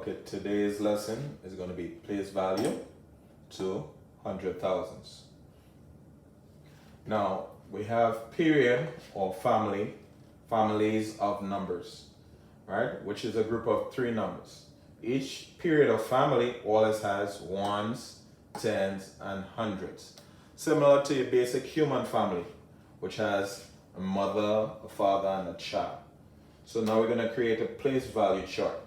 Okay, today's lesson is going to be place value to hundred thousands. Now, we have period or families of numbers, right? Which is a group of three numbers. Each period of family always has ones, tens, and hundreds. Similar to your basic human family, which has a mother, a father, and a child. So now we're going to create a place value chart.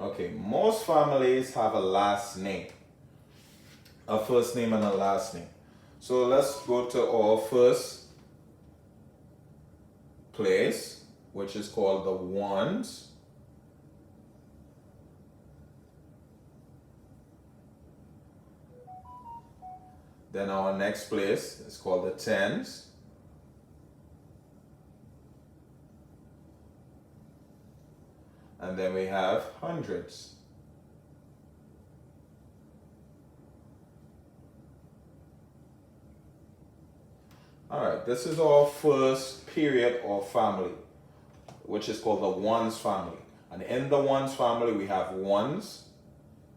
Okay, most families have a last name, a first name and a last name. So let's go to our first place, which is called the ones. Then our next place is called the tens. And then we have hundreds. All right, this is our first period or family, which is called the ones family. And in the ones family, we have ones,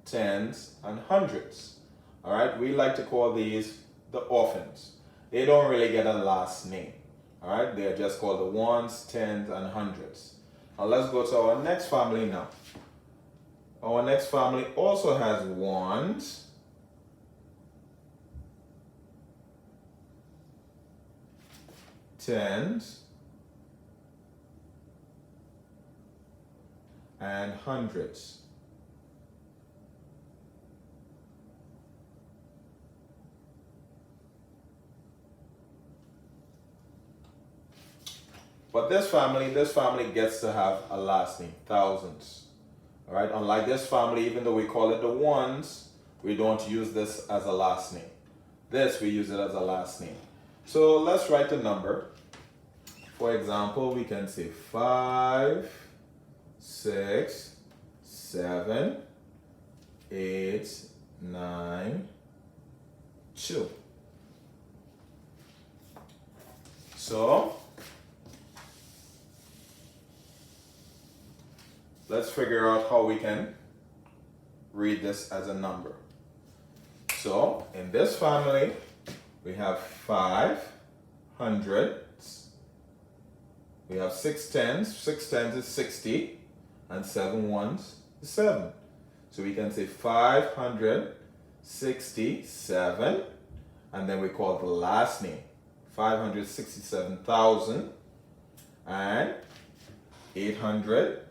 tens, and hundreds. All right, we like to call these the orphans. They don't really get a last name. All right, they're just called the ones, tens, and hundreds. Now let's go to our next family now. Our next family also has ones, tens, and hundreds. But this family gets to have a last name, thousands. All right, unlike this family, even though we call it the ones, we don't use this as a last name. This, we use it as a last name. So let's write the number. For example, we can say 5, 6, 7, 8, 9, 2. So let's figure out how we can read this as a number. So in this family, we have 5 hundreds, we have 6 tens, 6 tens is 60, and 7 ones is 7. So we can say 567, and then we call the last name 567,000, and 800,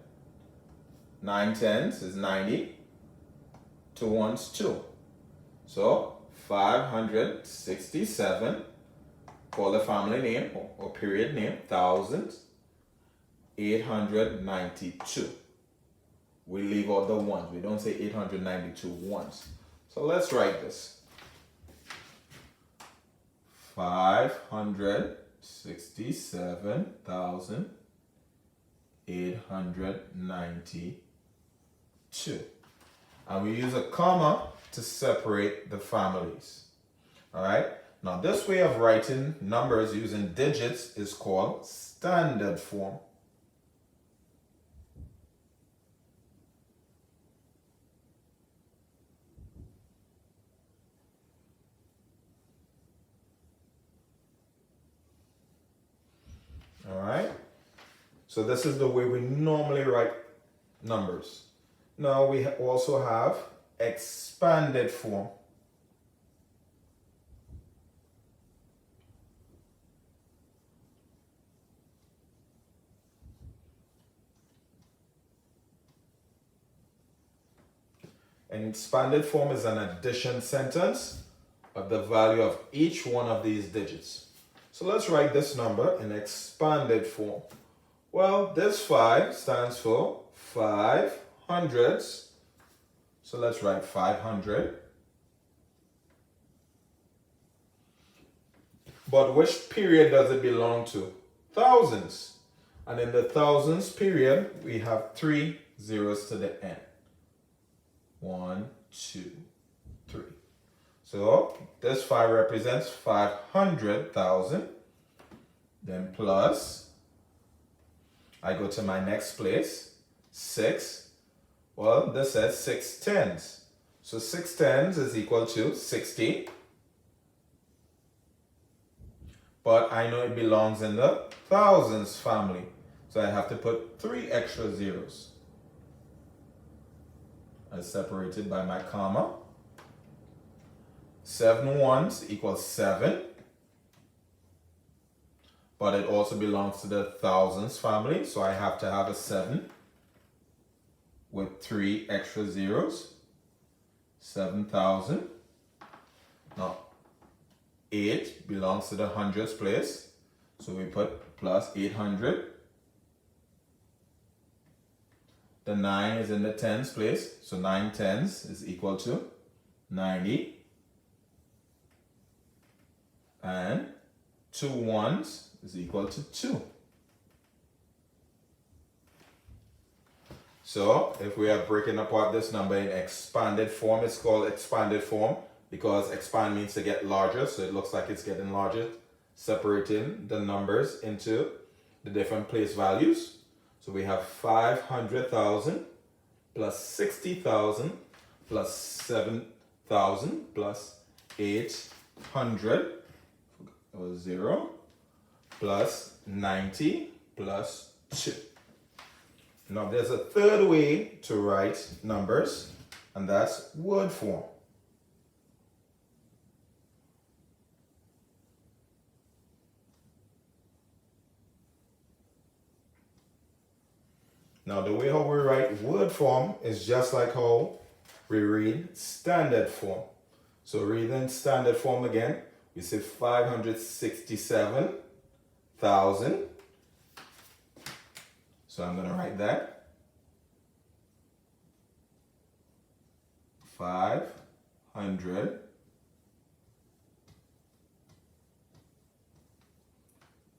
9 tens is 90, 2 ones 2. So 567, call the family name or period name, thousands, 892. We leave out the ones. We don't say 892 ones. So let's write this. 567,892. And we use a comma to separate the families. All right. Now this way of writing numbers using digits is called standard form. All right. So this is the way we normally write numbers. Now we also have expanded form. An expanded form is an addition sentence of the value of each one of these digits. So let's write this number in expanded form. Well, this 5 stands for 5 hundreds. So let's write 500. But which period does it belong to? Thousands. And in the thousands period, we have 3 zeros to the end. 1, 2, 3. So this 5 represents 500,000. Then plus, I go to my next place, 6. Well, this says 6 tens. So 6 tens is equal to 60. But I know it belongs in the thousands family. So I have to put 3 extra zeros. As separated by my comma. 7 ones equals 7. But it also belongs to the thousands family. So I have to have a 7 with 3 extra zeros. 7,000. Now, 8 belongs to the hundreds place. So we put plus 800. The 9 is in the tens place. So 9 tens is equal to 90. And 2 ones is equal to 2. So if we are breaking apart this number in expanded form, it's called expanded form because expand means to get larger. So it looks like it's getting larger, separating the numbers into the different place values. So we have 500,000 plus 60,000 plus 7,000 plus 800 or 0 plus 90 plus 2. Now there's a third way to write numbers, and that's word form. Now the way how we write word form is just like how we read standard form. So reading standard form again, we say 567,000. So I'm going to write that. 500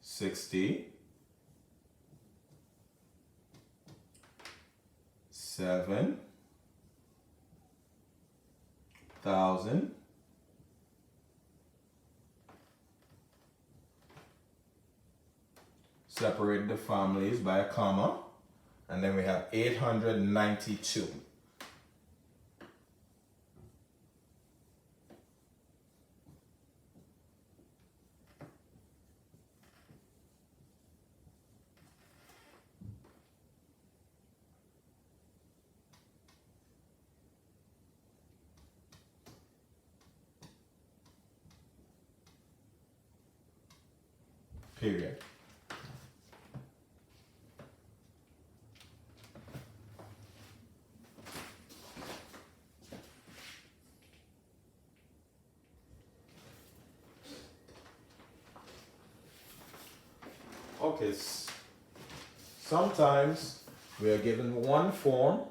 67,000 separate the families by a comma, and then we have 892. Period. Okay, sometimes we are given one form,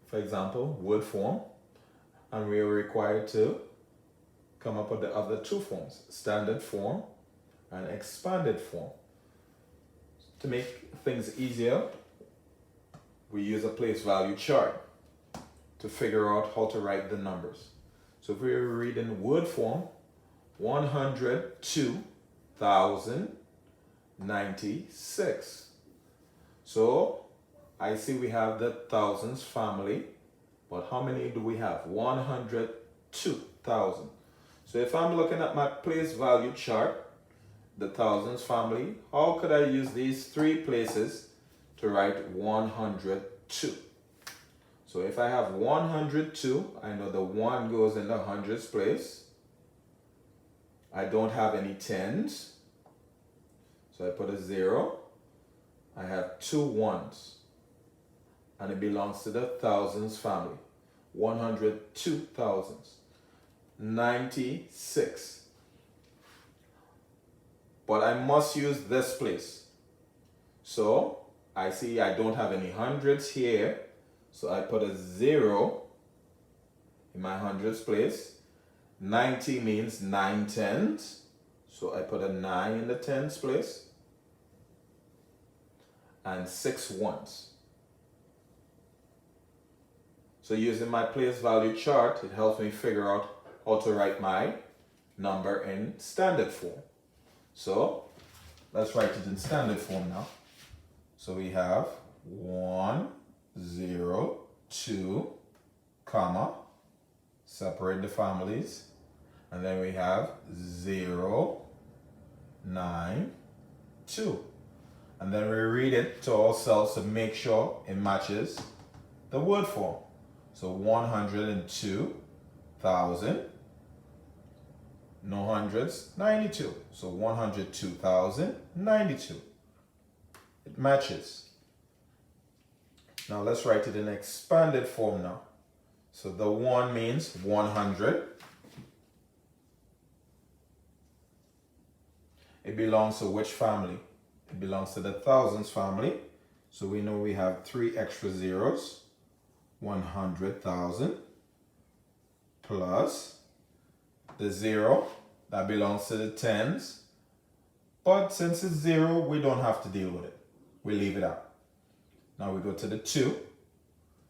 for example, word form, and we are required to come up with the other two forms, standard form and expanded form. To make things easier, we use a place value chart to figure out how to write the numbers. So if we are reading word form, 102,096. So I see we have the thousands family, but how many do we have? 102,000. So if I'm looking at my place value chart, the thousands family, how could I use these three places to write 102? So if I have 102, I know the 1 goes in the hundreds place. I don't have any tens, so I put a 0. I have 2 ones, and it belongs to the thousands family. 102,000. 96. But I must use this place. So I see I don't have any hundreds here, so I put a 0 in my hundreds place. 90 means 9 tens. So I put a 9 in the tens place. And 6 ones. So using my place value chart, it helps me figure out how to write my number in standard form. So let's write it in standard form now. So we have 1, 0, 2, comma, separate the families, and then we have 0, 9, 2. And then we read it to ourselves to make sure it matches the word form. So 102,000, no hundreds, 92. So 102,092. It matches. Now let's write it in expanded form now. So the 1 means 100. It belongs to which family? It belongs to the thousands family. So we know we have 3 extra zeros. 100,000 plus the 0 that belongs to the tens. But since it's 0, we don't have to deal with it. We leave it out. Now we go to the 2.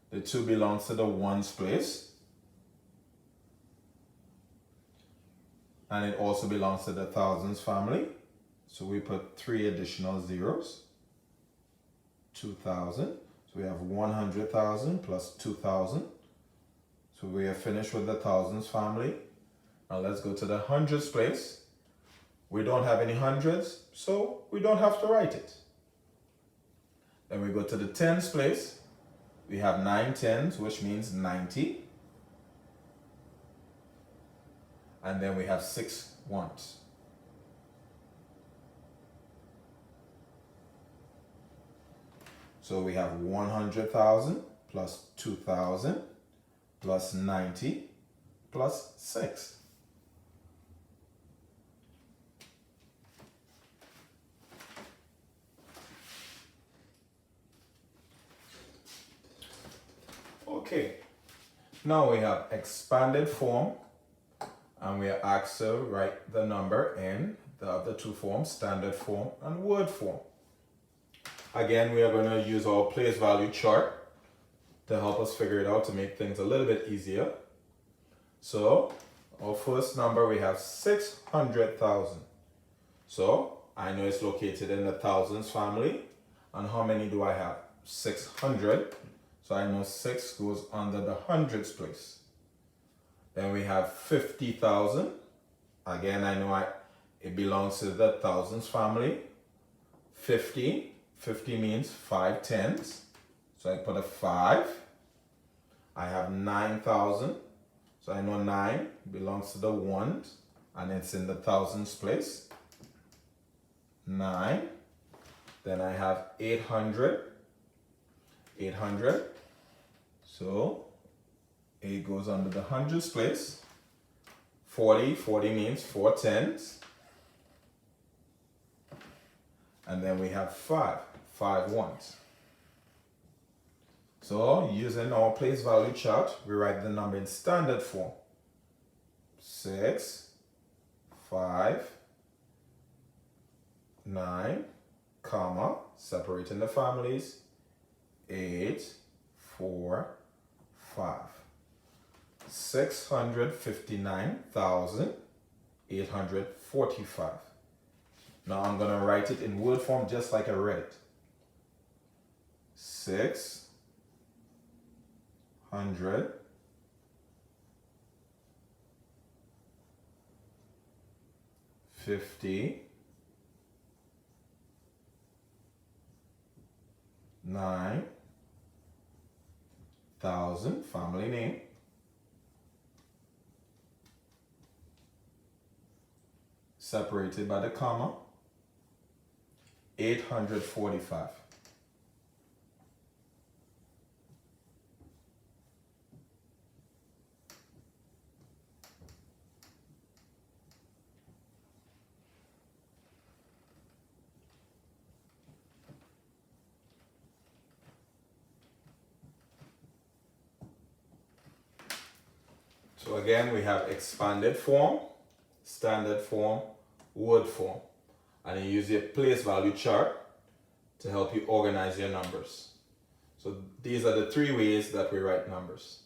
The 2 belongs to the ones place. And it also belongs to the thousands family. So we put 3 additional zeros. 2,000. So we have 100,000 plus 2,000. So we are finished with the thousands family. Now let's go to the hundreds place. We don't have any hundreds, so we don't have to write it. Then we go to the tens place. We have 9 tens, which means 90. And then we have 6 ones. So we have 100,000 plus 2,000 plus 90 plus 6. Okay, now we have expanded form and we are asked to write the number in the other 2 forms, standard form and word form. Again, we are going to use our place value chart to help us figure it out to make things a little bit easier. So our first number, we have 600,000. So I know it's located in the thousands family. And how many do I have? 600. So I know 6 goes under the hundreds place. Then we have 50,000. Again, I know it belongs to the thousands family. 50 means 5 tens. So I put a 5. I have 9,000. So I know 9 belongs to the ones and it's in the thousands place. 9. Then I have 800. 800. So 8 goes under the hundreds place. 40 means 4 tens. And then we have 5 ones. So using our place value chart, we write the number in standard form. 6, 5, 9, comma, separating the families, 8, 4, 5. 659,845. Now I'm going to write it in word form just like I read it. 600 59,000, family name, separated by the comma, 845. So again, we have expanded form, standard form, word form. And you use your place value chart to help you organize your numbers. So these are the three ways that we write numbers.